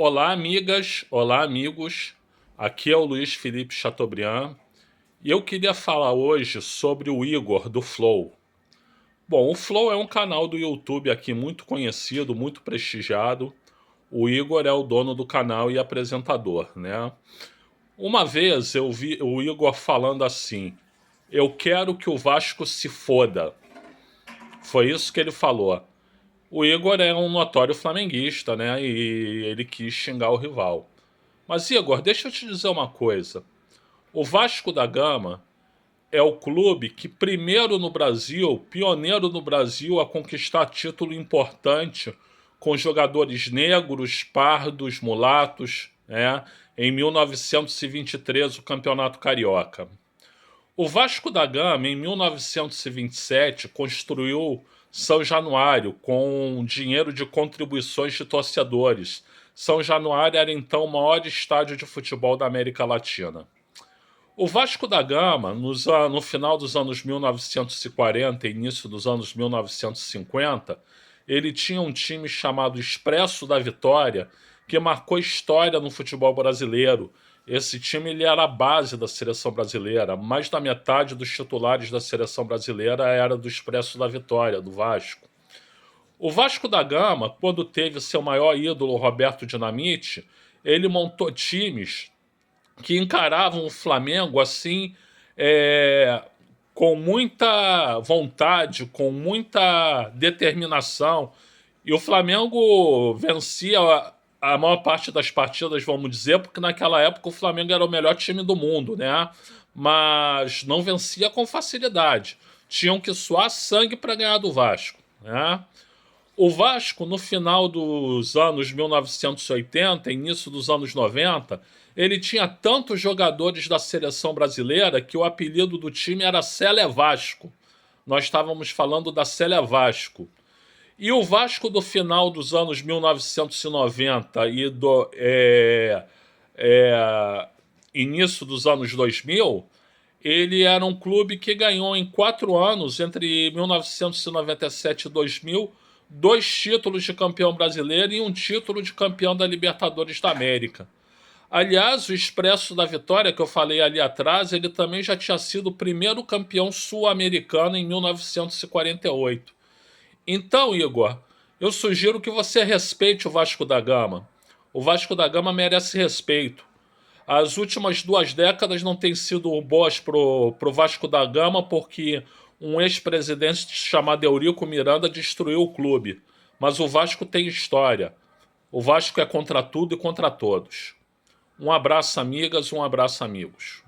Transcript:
Olá, amigas, olá, amigos. Aqui é o Luiz Felipe Chateaubriand e eu queria falar hoje sobre o Igor do Flow. Bom, o Flow é um canal do YouTube aqui muito conhecido, muito prestigiado. O Igor é o dono do canal e apresentador, né? Uma vez eu vi o Igor falando assim: eu quero que o Vasco se foda. Foi isso que ele falou. O Igor é um notório flamenguista, né? E ele quis xingar o rival. Mas, Igor, deixa eu te dizer uma coisa. O Vasco da Gama é o clube que primeiro no Brasil, pioneiro no Brasil a conquistar título importante com jogadores negros, pardos, mulatos, né? Em 1923, o Campeonato Carioca. O Vasco da Gama, em 1927, construiu São Januário com dinheiro de contribuições de torcedores. São Januário era então o maior estádio de futebol da América Latina. O Vasco da Gama, no final dos anos 1940 e início dos anos 1950, ele tinha um time chamado Expresso da Vitória, que marcou história no futebol brasileiro. Esse time ele era a base da seleção brasileira. Mais da metade dos titulares da seleção brasileira era do Expresso da Vitória, do Vasco. O Vasco da Gama, quando teve seu maior ídolo, Roberto Dinamite, ele montou times que encaravam o Flamengo assim, com muita vontade, com muita determinação. E o Flamengo vencia a maior parte das partidas, vamos dizer, porque naquela época o Flamengo era o melhor time do mundo, né? Mas não vencia com facilidade. Tinham que suar sangue para ganhar do Vasco, né? O Vasco, no final dos anos 1980, início dos anos 90, ele tinha tantos jogadores da seleção brasileira que o apelido do time era Sele Vasco. Nós estávamos falando da Sele Vasco. E o Vasco do final dos anos 1990 e do início dos anos 2000, ele era um clube que ganhou em 4 anos, entre 1997 e 2000, 2 títulos de campeão brasileiro e um título de campeão da Libertadores da América. Aliás, o Expresso da Vitória, que eu falei ali atrás, ele também já tinha sido o primeiro campeão sul-americano em 1948. Então, Igor, eu sugiro que você respeite o Vasco da Gama. O Vasco da Gama merece respeito. As últimas 2 décadas não têm sido boas pro Vasco da Gama porque um ex-presidente chamado Eurico Miranda destruiu o clube. Mas o Vasco tem história. O Vasco é contra tudo e contra todos. Um abraço, amigas, um abraço, amigos.